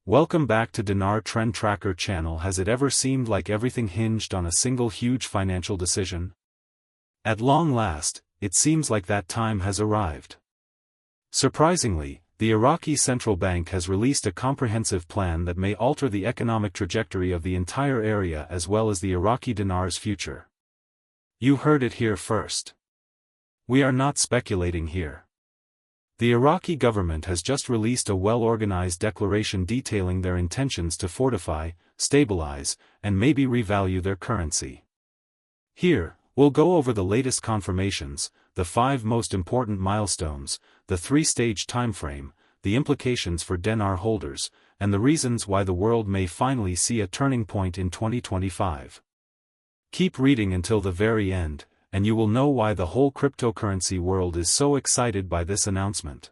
Welcome back to Dinar Trend Tracker channel. Has it ever seemed like everything hinged on a single huge financial decision? At long last, it seems like that time has arrived. Surprisingly, the Iraqi central bank has released a comprehensive plan that may alter the economic trajectory of the entire area as well as the Iraqi dinar's future. You heard it here first. We are not speculating here. The Iraqi government has just released a well-organized declaration detailing their intentions to fortify, stabilize, and maybe revalue their currency. Here, we'll go over the latest confirmations, the 5 most important milestones, the 3-stage timeframe, the implications for dinar holders, and the reasons why the world may finally see a turning point in 2025. Keep reading until the very end, and you will know why the whole cryptocurrency world is so excited by this announcement.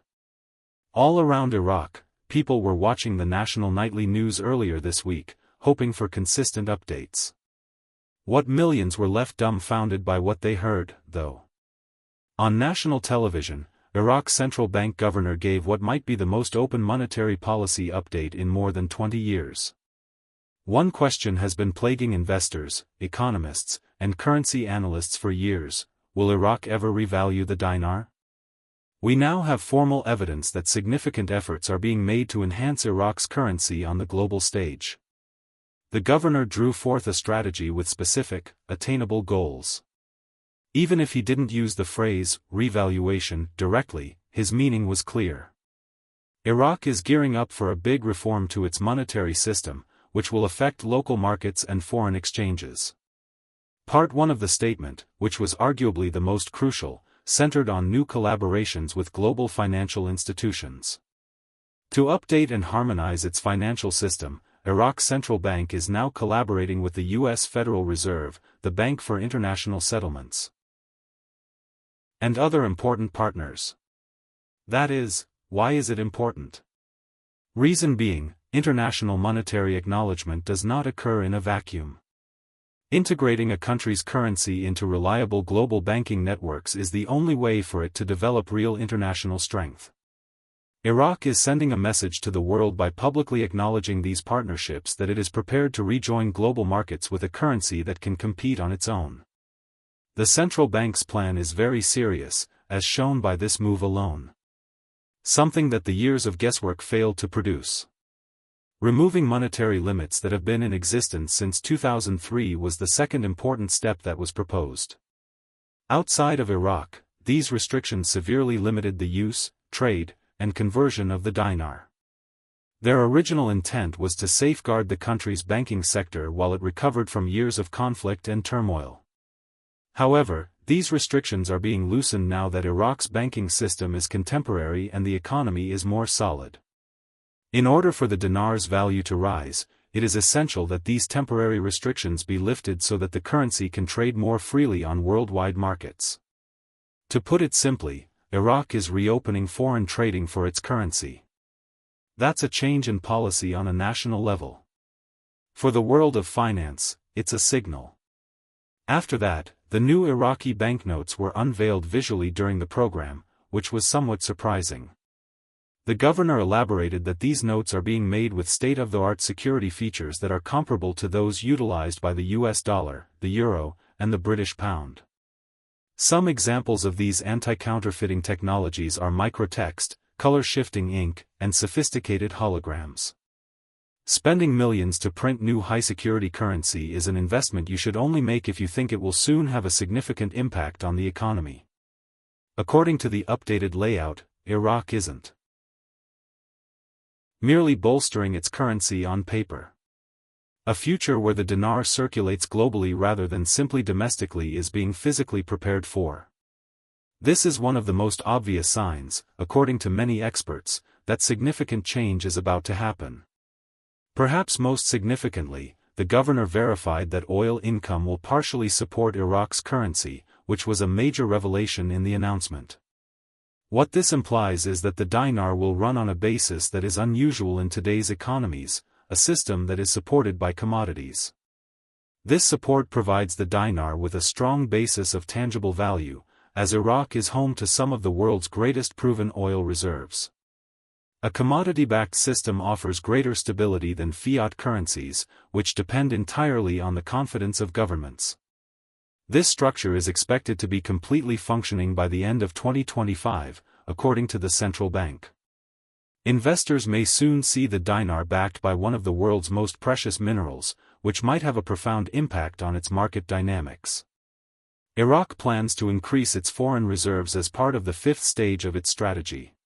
All around Iraq, people were watching the national nightly news earlier this week, hoping for consistent updates. What millions were left dumbfounded by what they heard, though. On national television, Iraq's central bank governor gave what might be the most open monetary policy update in more than 20 years. One question has been plaguing investors, economists, and currency analysts for years: will Iraq ever revalue the dinar? We now have formal evidence that significant efforts are being made to enhance Iraq's currency on the global stage. The governor drew forth a strategy with specific, attainable goals. Even if he didn't use the phrase, revaluation, directly, his meaning was clear. Iraq is gearing up for a big reform to its monetary system, which will affect local markets and foreign exchanges. Part 1 of the statement, which was arguably the most crucial, centered on new collaborations with global financial institutions. To update and harmonize its financial system, Iraq's central bank is now collaborating with the U.S. Federal Reserve, the Bank for International Settlements, and other important partners. That is, why is it important? Reason being, international monetary acknowledgement does not occur in a vacuum. Integrating a country's currency into reliable global banking networks is the only way for it to develop real international strength. Iraq is sending a message to the world by publicly acknowledging these partnerships that it is prepared to rejoin global markets with a currency that can compete on its own. The central bank's plan is very serious, as shown by this move alone. Something that the years of guesswork failed to produce. Removing monetary limits that have been in existence since 2003 was the second important step that was proposed. Outside of Iraq, these restrictions severely limited the use, trade, and conversion of the dinar. Their original intent was to safeguard the country's banking sector while it recovered from years of conflict and turmoil. However, these restrictions are being loosened now that Iraq's banking system is contemporary and the economy is more solid. In order for the dinar's value to rise, it is essential that these temporary restrictions be lifted so that the currency can trade more freely on worldwide markets. To put it simply, Iraq is reopening foreign trading for its currency. That's a change in policy on a national level. For the world of finance, it's a signal. After that, the new Iraqi banknotes were unveiled visually during the program, which was somewhat surprising. The governor elaborated that these notes are being made with state-of-the-art security features that are comparable to those utilized by the US dollar, the euro, and the British pound. Some examples of these anti-counterfeiting technologies are microtext, color-shifting ink, and sophisticated holograms. Spending millions to print new high-security currency is an investment you should only make if you think it will soon have a significant impact on the economy. According to the updated layout, Iraq isn't merely bolstering its currency on paper. A future where the dinar circulates globally rather than simply domestically is being physically prepared for. This is one of the most obvious signs, according to many experts, that significant change is about to happen. Perhaps most significantly, the governor verified that oil income will partially support Iraq's currency, which was a major revelation in the announcement. What this implies is that the dinar will run on a basis that is unusual in today's economies, a system that is supported by commodities. This support provides the dinar with a strong basis of tangible value, as Iraq is home to some of the world's greatest proven oil reserves. A commodity-backed system offers greater stability than fiat currencies, which depend entirely on the confidence of governments. This structure is expected to be completely functioning by the end of 2025, according to the central bank. Investors may soon see the dinar backed by one of the world's most precious minerals, which might have a profound impact on its market dynamics. Iraq plans to increase its foreign reserves as part of the fifth stage of its strategy.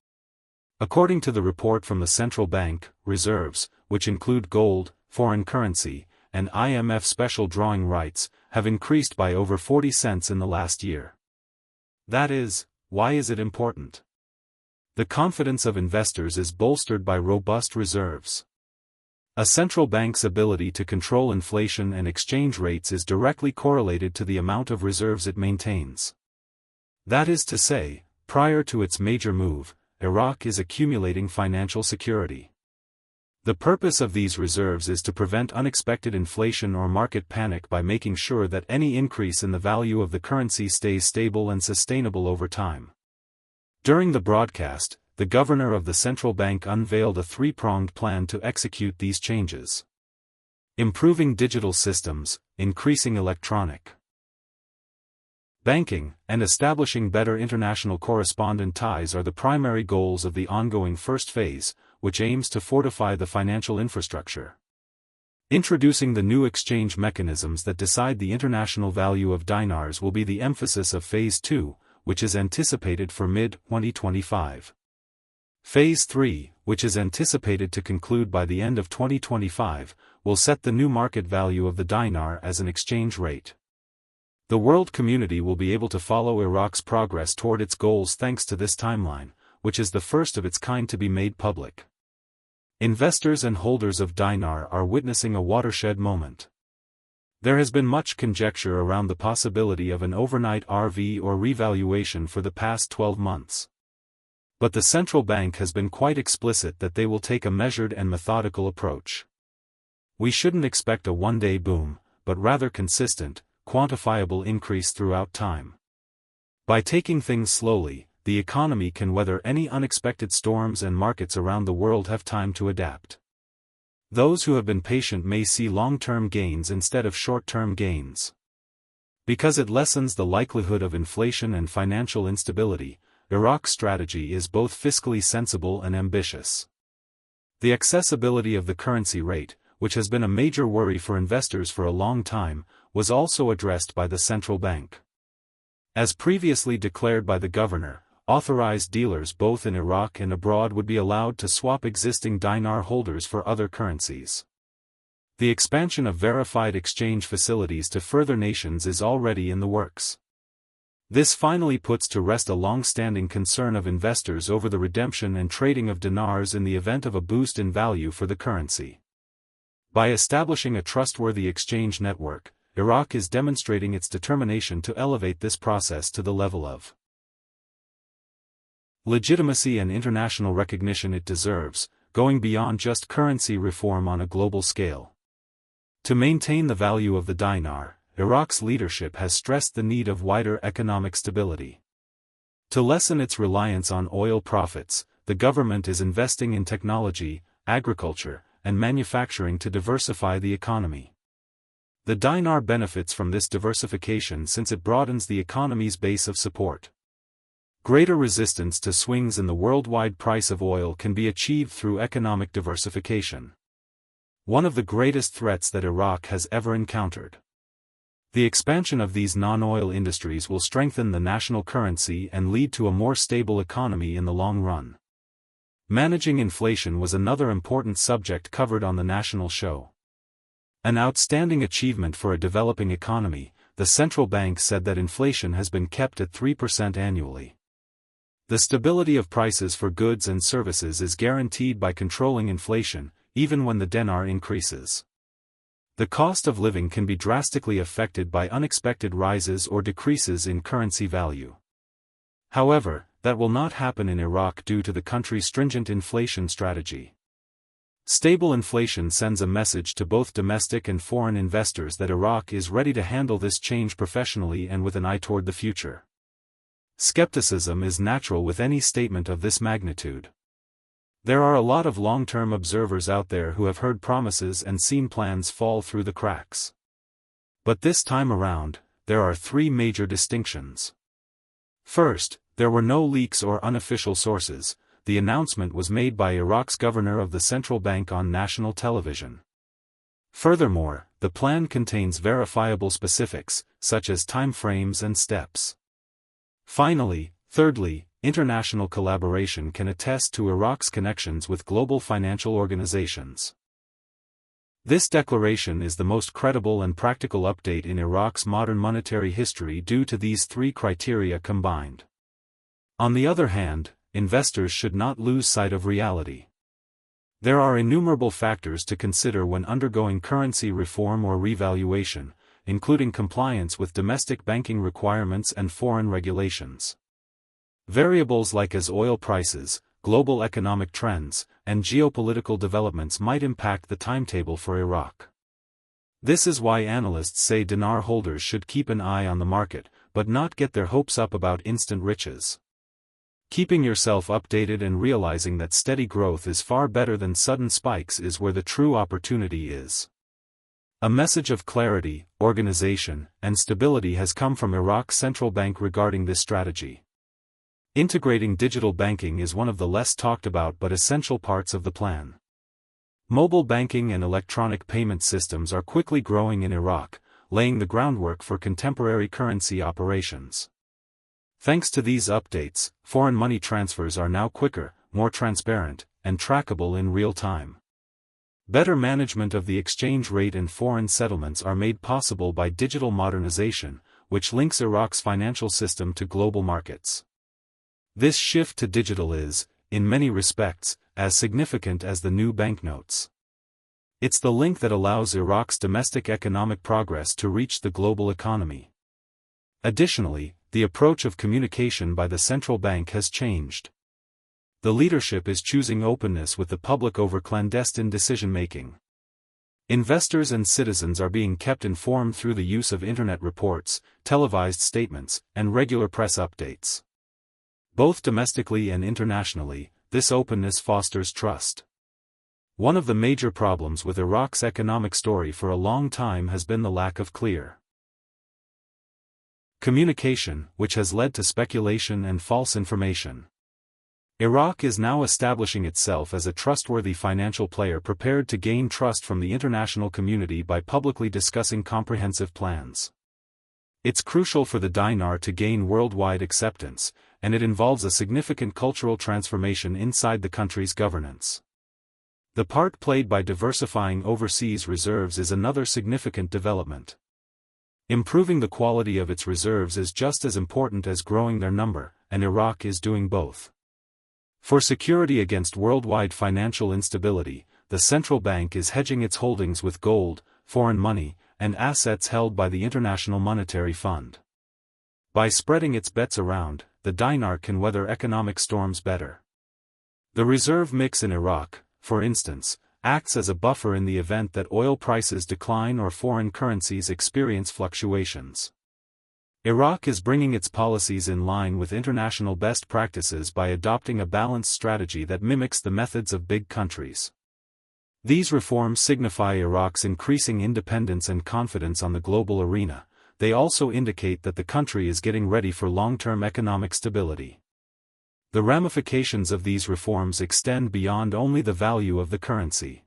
According to the report from the central bank, reserves, which include gold, foreign currency, and IMF special drawing rights, have increased by over 40 cents in the last year. That is, why is it important? The confidence of investors is bolstered by robust reserves. A central bank's ability to control inflation and exchange rates is directly correlated to the amount of reserves it maintains. That is to say, prior to its major move, Iraq is accumulating financial security. The purpose of these reserves is to prevent unexpected inflation or market panic by making sure that any increase in the value of the currency stays stable and sustainable over time. During the broadcast, the governor of the central bank unveiled a three-pronged plan to execute these changes. Improving digital systems, increasing electronic banking, and establishing better international correspondent ties are the primary goals of the ongoing first phase, which aims to fortify the financial infrastructure. Introducing the new exchange mechanisms that decide the international value of dinars will be the emphasis of Phase 2, which is anticipated for mid-2025. Phase 3, which is anticipated to conclude by the end of 2025, will set the new market value of the dinar as an exchange rate. The world community will be able to follow Iraq's progress toward its goals thanks to this timeline, which is the first of its kind to be made public. Investors and holders of dinar are witnessing a watershed moment. There has been much conjecture around the possibility of an overnight RV or revaluation for the past 12 months. But the central bank has been quite explicit that they will take a measured and methodical approach. We shouldn't expect a one-day boom, but rather consistent, quantifiable increase throughout time. By taking things slowly, the economy can weather any unexpected storms and markets around the world have time to adapt. Those who have been patient may see long-term gains instead of short-term gains. Because it lessens the likelihood of inflation and financial instability, Iraq's strategy is both fiscally sensible and ambitious. The accessibility of the currency rate, which has been a major worry for investors for a long time, was also addressed by the central bank. As previously declared by the governor, authorized dealers both in Iraq and abroad would be allowed to swap existing dinar holders for other currencies. The expansion of verified exchange facilities to further nations is already in the works. This finally puts to rest a long-standing concern of investors over the redemption and trading of dinars in the event of a boost in value for the currency. By establishing a trustworthy exchange network, Iraq is demonstrating its determination to elevate this process to the level of legitimacy and international recognition it deserves, going beyond just currency reform on a global scale. To maintain the value of the dinar, Iraq's leadership has stressed the need of wider economic stability. To lessen its reliance on oil profits, the government is investing in technology, agriculture, and manufacturing to diversify the economy. The dinar benefits from this diversification since it broadens the economy's base of support. Greater resistance to swings in the worldwide price of oil can be achieved through economic diversification. One of the greatest threats that Iraq has ever encountered. The expansion of these non-oil industries will strengthen the national currency and lead to a more stable economy in the long run. Managing inflation was another important subject covered on the national show. An outstanding achievement for a developing economy, the central bank said that inflation has been kept at 3% annually. The stability of prices for goods and services is guaranteed by controlling inflation, even when the dinar increases. The cost of living can be drastically affected by unexpected rises or decreases in currency value. However, that will not happen in Iraq due to the country's stringent inflation strategy. Stable inflation sends a message to both domestic and foreign investors that Iraq is ready to handle this change professionally and with an eye toward the future. Skepticism is natural with any statement of this magnitude. There are a lot of long-term observers out there who have heard promises and seen plans fall through the cracks. But this time around, there are three major distinctions. First, there were no leaks or unofficial sources. The announcement was made by Iraq's governor of the central bank on national television. Furthermore, the plan contains verifiable specifics, such as timeframes and steps. Finally, thirdly, international collaboration can attest to Iraq's connections with global financial organizations. This declaration is the most credible and practical update in Iraq's modern monetary history due to these three criteria combined. On the other hand, investors should not lose sight of reality. There are innumerable factors to consider when undergoing currency reform or revaluation, including compliance with domestic banking requirements and foreign regulations. Variables like oil prices, global economic trends, and geopolitical developments might impact the timetable for Iraq. This is why analysts say dinar holders should keep an eye on the market, but not get their hopes up about instant riches. Keeping yourself updated and realizing that steady growth is far better than sudden spikes is where the true opportunity is. A message of clarity, organization, and stability has come from Iraq's central bank regarding this strategy. Integrating digital banking is one of the less talked about but essential parts of the plan. Mobile banking and electronic payment systems are quickly growing in Iraq, laying the groundwork for contemporary currency operations. Thanks to these updates, foreign money transfers are now quicker, more transparent, and trackable in real time. Better management of the exchange rate and foreign settlements are made possible by digital modernization, which links Iraq's financial system to global markets. This shift to digital is, in many respects, as significant as the new banknotes. It's the link that allows Iraq's domestic economic progress to reach the global economy. Additionally, the approach of communication by the central bank has changed. The leadership is choosing openness with the public over clandestine decision-making. Investors and citizens are being kept informed through the use of internet reports, televised statements, and regular press updates. Both domestically and internationally, this openness fosters trust. One of the major problems with Iraq's economic story for a long time has been the lack of clear communication, which has led to speculation and false information. Iraq is now establishing itself as a trustworthy financial player prepared to gain trust from the international community by publicly discussing comprehensive plans. It's crucial for the dinar to gain worldwide acceptance, and it involves a significant cultural transformation inside the country's governance. The part played by diversifying overseas reserves is another significant development. Improving the quality of its reserves is just as important as growing their number, and Iraq is doing both. For security against worldwide financial instability, the central bank is hedging its holdings with gold, foreign money, and assets held by the International Monetary Fund. By spreading its bets around, the dinar can weather economic storms better. The reserve mix in Iraq, for instance, acts as a buffer in the event that oil prices decline or foreign currencies experience fluctuations. Iraq is bringing its policies in line with international best practices by adopting a balanced strategy that mimics the methods of big countries. These reforms signify Iraq's increasing independence and confidence on the global arena. They also indicate that the country is getting ready for long-term economic stability. The ramifications of these reforms extend beyond only the value of the currency.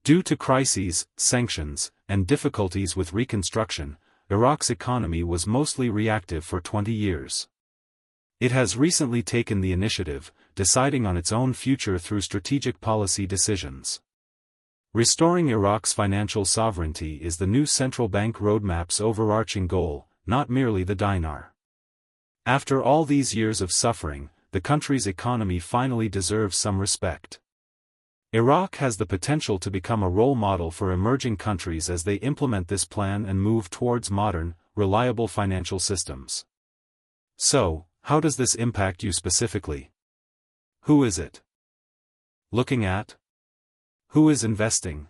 Due to crises, sanctions, and difficulties with reconstruction, Iraq's economy was mostly reactive for 20 years. It has recently taken the initiative, deciding on its own future through strategic policy decisions. Restoring Iraq's financial sovereignty is the new central bank roadmap's overarching goal, not merely the dinar. After all these years of suffering, the country's economy finally deserves some respect. Iraq has the potential to become a role model for emerging countries as they implement this plan and move towards modern, reliable financial systems. So, how does this impact you specifically? Who is it looking at? Who is investing?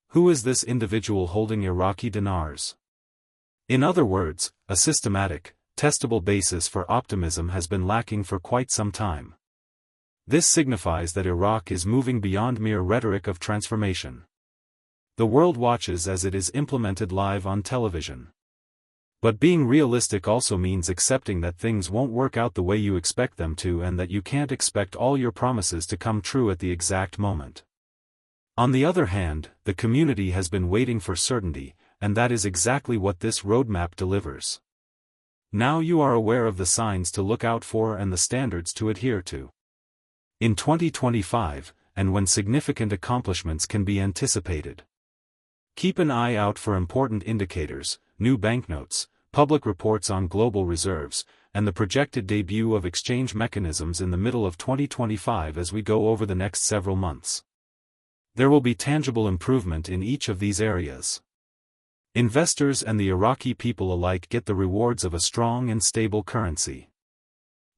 Who is this individual holding Iraqi dinars? In other words, a systematic, testable basis for optimism has been lacking for quite some time. This signifies that Iraq is moving beyond mere rhetoric of transformation. The world watches as it is implemented live on television. But being realistic also means accepting that things won't work out the way you expect them to and that you can't expect all your promises to come true at the exact moment. On the other hand, the community has been waiting for certainty, and that is exactly what this roadmap delivers. Now you are aware of the signs to look out for and the standards to adhere to. In 2025, and when significant accomplishments can be anticipated. Keep an eye out for important indicators, new banknotes, public reports on global reserves, and the projected debut of exchange mechanisms in the middle of 2025 as we go over the next several months. There will be tangible improvement in each of these areas. Investors and the Iraqi people alike get the rewards of a strong and stable currency.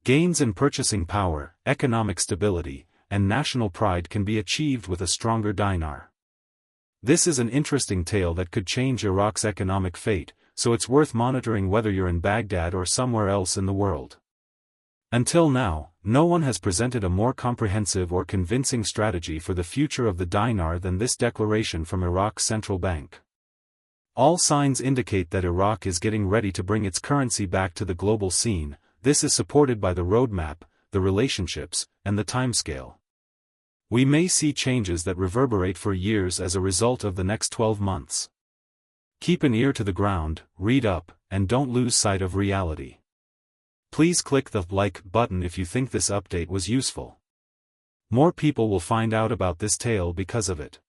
Gains in purchasing power, economic stability, and national pride can be achieved with a stronger dinar. This is an interesting tale that could change Iraq's economic fate, so it's worth monitoring whether you're in Baghdad or somewhere else in the world. Until now, no one has presented a more comprehensive or convincing strategy for the future of the dinar than this declaration from Iraq's central bank. All signs indicate that Iraq is getting ready to bring its currency back to the global scene. This is supported by the roadmap, the relationships, and the timescale. We may see changes that reverberate for years as a result of the next 12 months. Keep an ear to the ground, read up, and don't lose sight of reality. Please click the like button if you think this update was useful. More people will find out about this tale because of it.